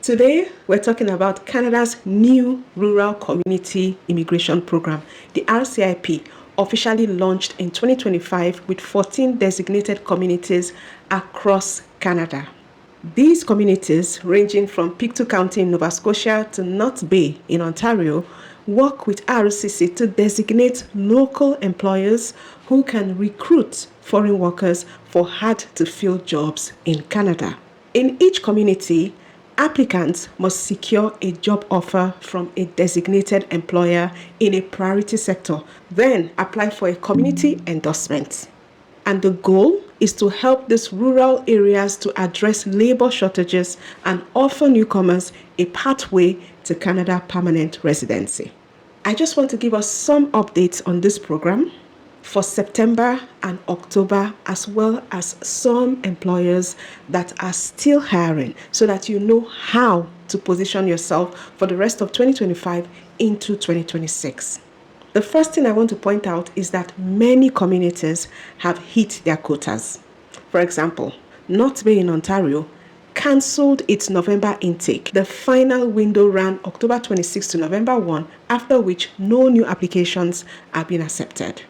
Today, we're talking about Canada's new Rural Community Immigration Program, the RCIP, officially launched in 2025 with 14 designated communities across Canada. These communities, ranging from Pictou County in Nova Scotia to North Bay in Ontario, work with RCC to designate local employers who can recruit foreign workers for hard-to-fill jobs in Canada. In each community, applicants must secure a job offer from a designated employer in a priority sector, then apply for a community endorsement. And the goal is to help these rural areas to address labor shortages and offer newcomers a pathway to Canada permanent residency. I just want to give us some updates on this program for September and October, as well as some employers that are still hiring, so that you know how to position yourself for the rest of 2025 into 2026. The first thing I want to point out is that many communities have hit their quotas. For example, North Bay in Ontario cancelled its November intake. The final window ran October 26 to November 1, after which no new applications have been accepted.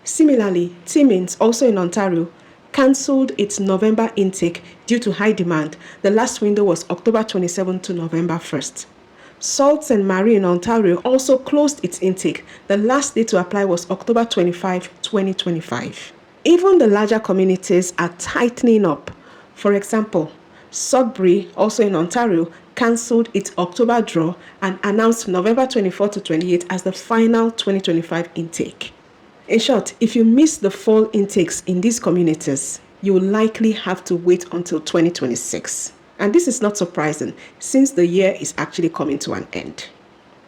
Similarly, Timmins, also in Ontario, cancelled its November intake due to high demand. The last window was October 27 to November 1st. Sault Ste. Marie in Ontario also closed its intake. The last day to apply was October 25, 2025. Even the larger communities are tightening up. For example, Sudbury, also in Ontario, cancelled its October draw and announced November 24 to 28 as the final 2025 intake. In short, if you miss the fall intakes in these communities, you will likely have to wait until 2026. And this is not surprising, since the year is actually coming to an end.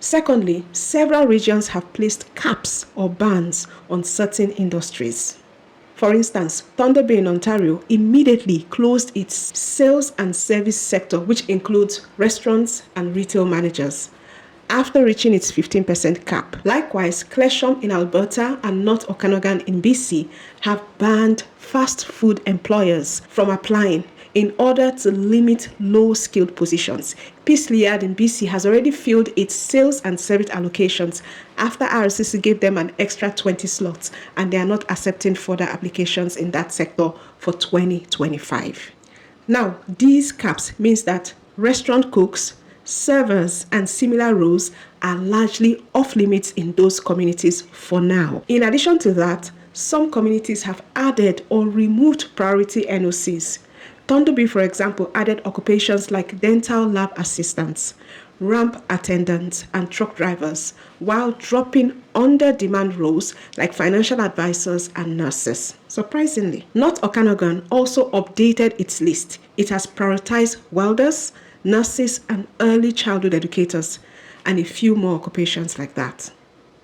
Secondly, several regions have placed caps or bans on certain industries. For instance, Thunder Bay in Ontario immediately closed its sales and service sector, which includes restaurants and retail managers, after reaching its 15% cap. Likewise, Clesham in Alberta and North Okanagan in BC have banned fast food employers from applying in order to limit low-skilled positions. Peace Liard in BC has already filled its sales and service allocations after RCC gave them an extra 20 slots, and they are not accepting further applications in that sector for 2025. Now, these caps means that restaurant cooks, servers, and similar roles are largely off limits in those communities for now. In addition to that, some communities have added or removed priority NOCs. Thunder Bay, for example, added occupations like dental lab assistants, ramp attendants, and truck drivers, while dropping under-demand roles like financial advisors and nurses. Surprisingly, North Okanagan also updated its list. It has prioritized welders, nurses, and early childhood educators, and a few more occupations like that.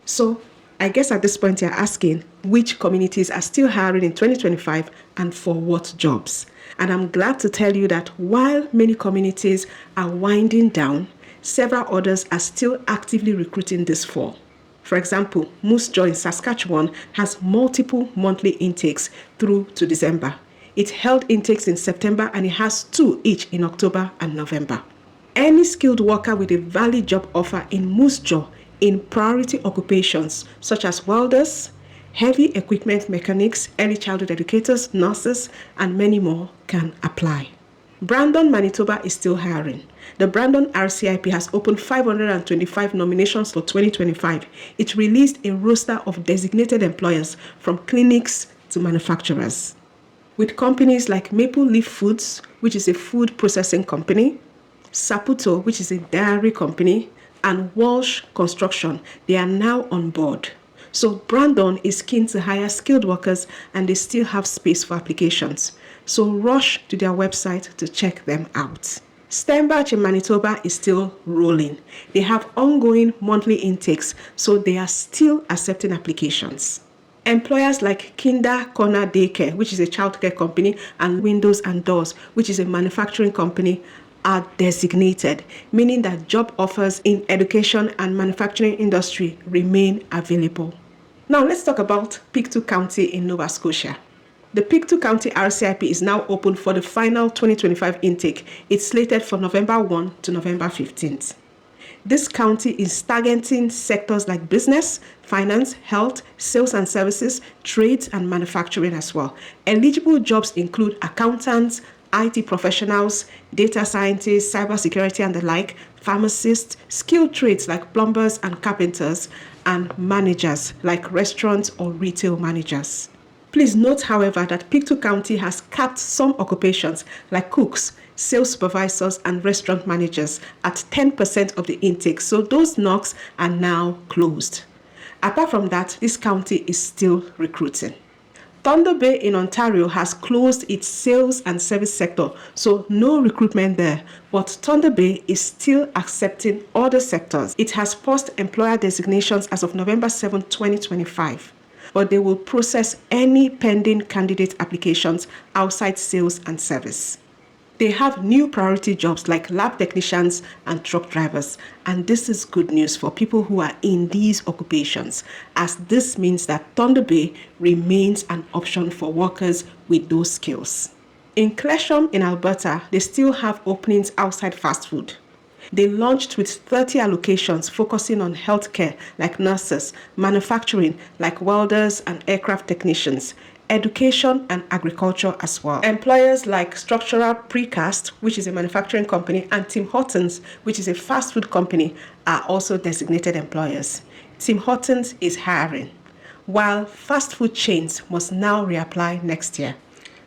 So, I guess at this point you're asking which communities are still hiring in 2025 and for what jobs. And I'm glad to tell you that while many communities are winding down, several others are still actively recruiting this fall. For example, Moose Jaw in Saskatchewan has multiple monthly intakes through to December. It held intakes in September and it has 2 each in October and November. Any skilled worker with a valid job offer in Moose Jaw in priority occupations such as welders, heavy equipment mechanics, early childhood educators, nurses, and many more can apply. Brandon, Manitoba is still hiring. The Brandon RCIP has opened 525 nominations for 2025. It released a roster of designated employers from clinics to manufacturers, with companies like Maple Leaf Foods, which is a food processing company, Saputo, which is a dairy company, and Walsh Construction. They are now on board. So Brandon is keen to hire skilled workers, and they still have space for applications. So rush to their website to check them out. Steinbach in Manitoba is still rolling. They have ongoing monthly intakes, so they are still accepting applications. Employers like Kinder Corner Daycare, which is a childcare company, and Windows and Doors, which is a manufacturing company, are designated, meaning that job offers in education and manufacturing industry remain available. Now let's talk about Pictou County in Nova Scotia. The Pictou County RCIP is now open for the final 2025 intake. It's slated for November 1 to November 15th. This county is targeting sectors like business, finance, health, sales and services, trades, and manufacturing as well. Eligible jobs include accountants, IT professionals, data scientists, cybersecurity and the like, pharmacists, skilled trades like plumbers and carpenters, and managers like restaurant or retail managers. Please note, however, that Pictou County has capped some occupations like cooks, sales supervisors, and restaurant managers at 10% of the intake, so those knocks are now closed. Apart from that, this county is still recruiting. Thunder Bay in Ontario has closed its sales and service sector, so no recruitment there. But Thunder Bay is still accepting other sectors. It has paused employer designations as of November 7, 2025. But they will process any pending candidate applications outside sales and service. They have new priority jobs like lab technicians and truck drivers, and this is good news for people who are in these occupations, as this means that Thunder Bay remains an option for workers with those skills. In Clesham in Alberta, they still have openings outside fast food. They launched with 30 allocations focusing on healthcare like nurses, manufacturing like welders and aircraft technicians, education and agriculture as well. Employers like Structural Precast, which is a manufacturing company, and Tim Hortons, which is a fast food company, are also designated employers. Tim Hortons is hiring, while fast food chains must now reapply next year.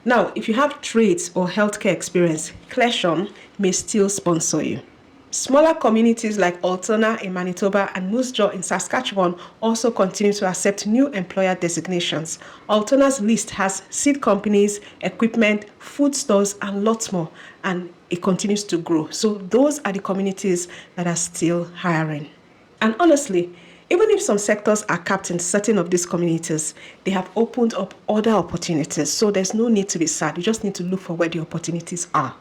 Now, if you have trades or healthcare experience, Clesham may still sponsor you. Smaller communities like Altona in Manitoba and Moose Jaw in Saskatchewan also continue to accept new employer designations. Altona's list has seed companies, equipment, food stores, and lots more, and it continues to grow. So those are the communities that are still hiring. And honestly, even if some sectors are capped in certain of these communities, they have opened up other opportunities. So there's no need to be sad. You just need to look for where the opportunities are.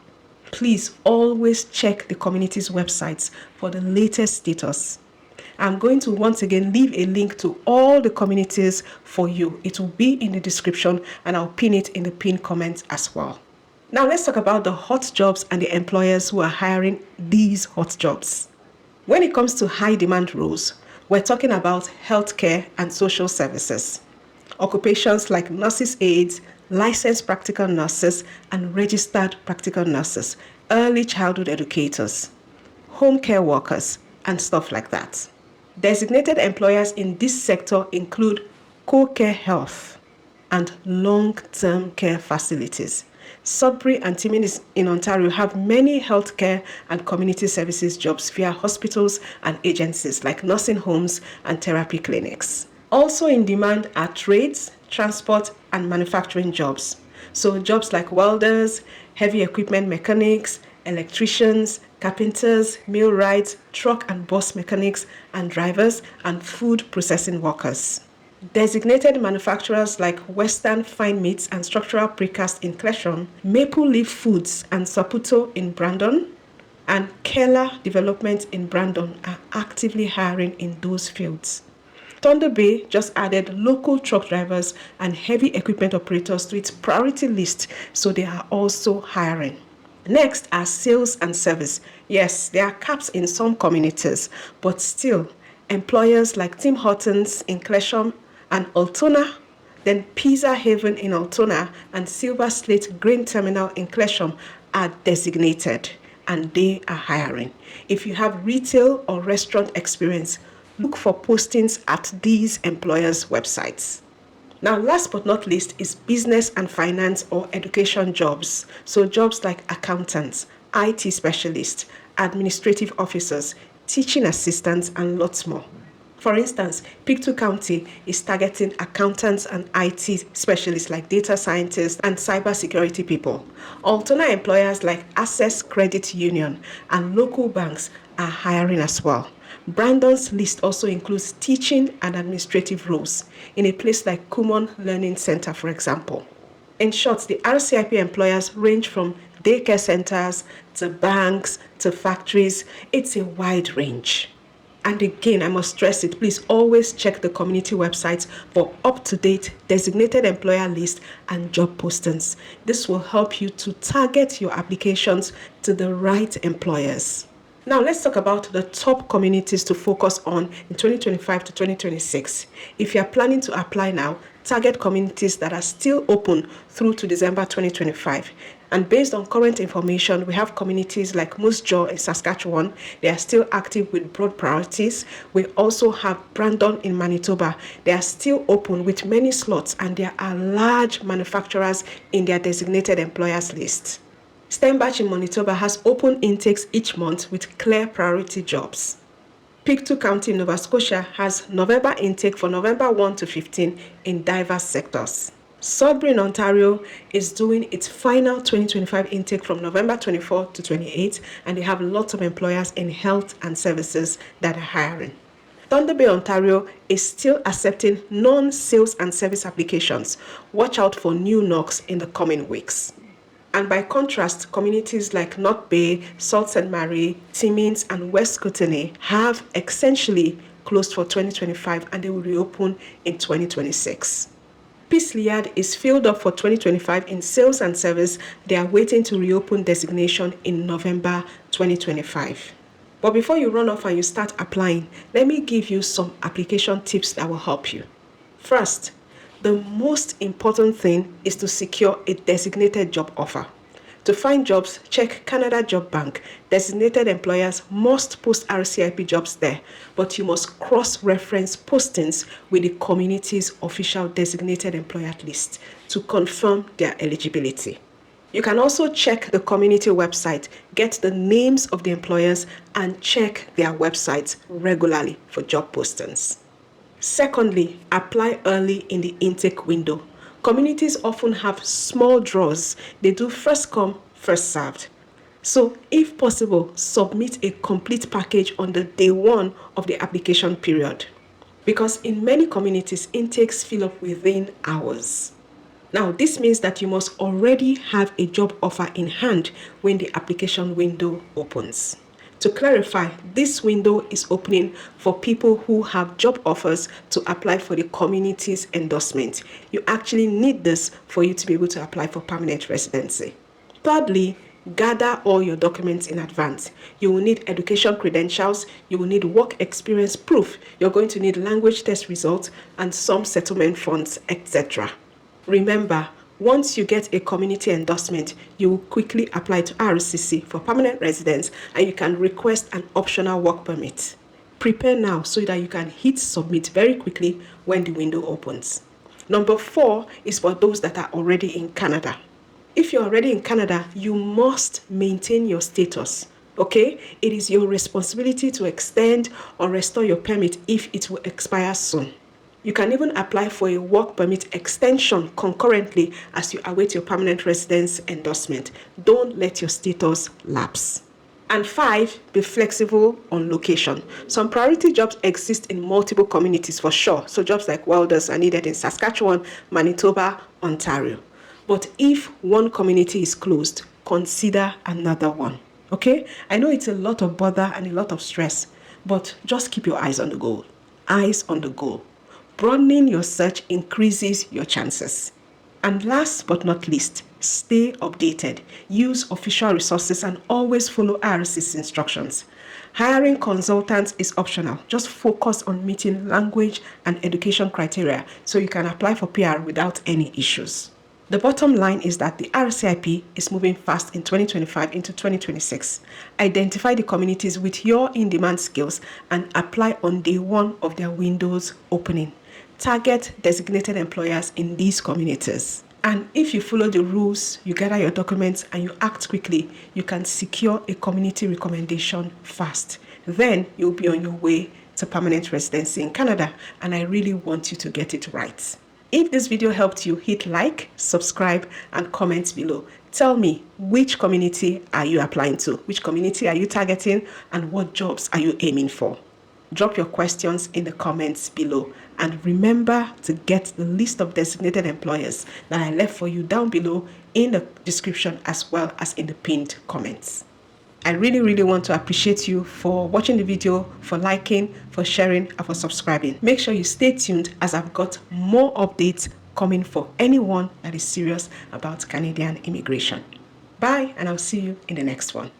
Please always check the community's websites for the latest status. I'm going to once again leave a link to all the communities for you. It will be in the description and I'll pin it in the pinned comment as well. Now let's talk about the hot jobs and the employers who are hiring these hot jobs. When it comes to high demand roles, we're talking about healthcare and social services. Occupations like nurses' aides, licensed practical nurses, and registered practical nurses, early childhood educators, home care workers, and stuff like that. Designated employers in this sector include co-care health and long-term care facilities. Sudbury and Timmins in Ontario have many healthcare and community services jobs via hospitals and agencies like nursing homes and therapy clinics. Also in demand are trades, transport, and manufacturing jobs. So jobs like welders, heavy equipment mechanics, electricians, carpenters, millwrights, truck and bus mechanics, and drivers, and food processing workers. Designated manufacturers like Western Fine Meats and Structural Precast in Clesham, Maple Leaf Foods and Saputo in Brandon, and Keller Development in Brandon are actively hiring in those fields. Thunder Bay just added local truck drivers and heavy equipment operators to its priority list, so they are also hiring. Next are sales and service. Yes, there are caps in some communities, but still, employers like Tim Hortons in Clesham and Altona, then Pizza Haven in Altona and Silver Slate Grain Terminal in Clesham are designated, and they are hiring. If you have retail or restaurant experience, look for postings at these employers' websites. Now, last but not least is business and finance or education jobs. So jobs like accountants, IT specialists, administrative officers, teaching assistants, and lots more. For instance, Pictou County is targeting accountants and IT specialists like data scientists and cybersecurity people. Alternate employers like Access Credit Union and local banks are hiring as well. Brandon's list also includes teaching and administrative roles in a place like Kumon Learning Center, for example. In short, the RCIP employers range from daycare centers to banks to factories. It's a wide range. And again, I must stress it, please always check the community websites for up-to-date designated employer list and job postings. This will help you to target your applications to the right employers. Now let's talk about the top communities to focus on in 2025 to 2026. If you are planning to apply now, target communities that are still open through to December 2025. And based on current information, we have communities like Moose Jaw in Saskatchewan. They are still active with broad priorities. We also have Brandon in Manitoba. They are still open with many slots, and there are large manufacturers in their designated employers list. Stembach in Manitoba has open intakes each month with clear priority jobs. Pictou County in Nova Scotia has November intake for November 1 to 15 in diverse sectors. Sudbury in Ontario is doing its final 2025 intake from November 24 to 28, and they have lots of employers in health and services that are hiring. Thunder Bay, Ontario is still accepting non-sales and service applications. Watch out for new knocks in the coming weeks. And by contrast, communities like North Bay, Sault Ste. Marie, Timmins, and West Kootenay have essentially closed for 2025, and they will reopen in 2026. Peace Liard is filled up for 2025 in sales and service. They are waiting to reopen designation in November 2025. But before you run off and you start applying, let me give you some application tips that will help you. First, the most important thing is to secure a designated job offer. To find jobs, check Canada Job Bank. Designated employers must post RCIP jobs there, but you must cross-reference postings with the community's official designated employer list to confirm their eligibility. You can also check the community website, get the names of the employers, and check their websites regularly for job postings. Secondly, apply early in the intake window. Communities often have small draws. They do first come, first served. So, if possible, submit a complete package on the day one of the application period. Because in many communities, intakes fill up within hours. Now, this means that you must already have a job offer in hand when the application window opens. To clarify, this window is opening for people who have job offers to apply for the community's endorsement. You actually need this for you to be able to apply for permanent residency. Thirdly, gather all your documents in advance. You will need education credentials, you will need work experience proof, you're going to need language test results, and some settlement funds, etc. Remember, once you get a community endorsement, you will quickly apply to RCC for permanent residence, and you can request an optional work permit. Prepare now so that you can hit submit very quickly when the window opens. Number 4 is for those that are already in Canada. If you're already in Canada, you must maintain your status. Okay? It is your responsibility to extend or restore your permit if it will expire soon. You can even apply for a work permit extension concurrently as you await your permanent residence endorsement. Don't let your status lapse. And 5, be flexible on location. Some priority jobs exist in multiple communities for sure. So jobs like welders are needed in Saskatchewan, Manitoba, Ontario. But if one community is closed, consider another one. Okay? I know it's a lot of bother and a lot of stress, but just keep your eyes on the goal. Eyes on the goal. Broadening your search increases your chances. And last but not least, stay updated. Use official resources and always follow RC's instructions. Hiring consultants is optional. Just focus on meeting language and education criteria so you can apply for PR without any issues. The bottom line is that the RCIP is moving fast in 2025 into 2026. Identify the communities with your in-demand skills and apply on day one of their windows opening. Target designated employers in these communities. And if you follow the rules, you gather your documents, and you act quickly, you can secure a community recommendation fast. Then you'll be on your way to permanent residency in Canada, and I really want you to get it right. If this video helped you, hit like, subscribe, and comment below. Tell me, which community are you applying to? Which community are you targeting? And what jobs are you aiming for? Drop your questions in the comments below. And remember to get the list of designated employers that I left for you down below in the description as well as in the pinned comments. I really want to appreciate you for watching the video, for liking, for sharing, and for subscribing. Make sure you stay tuned as I've got more updates coming for anyone that is serious about Canadian immigration. Bye, and I'll see you in the next one.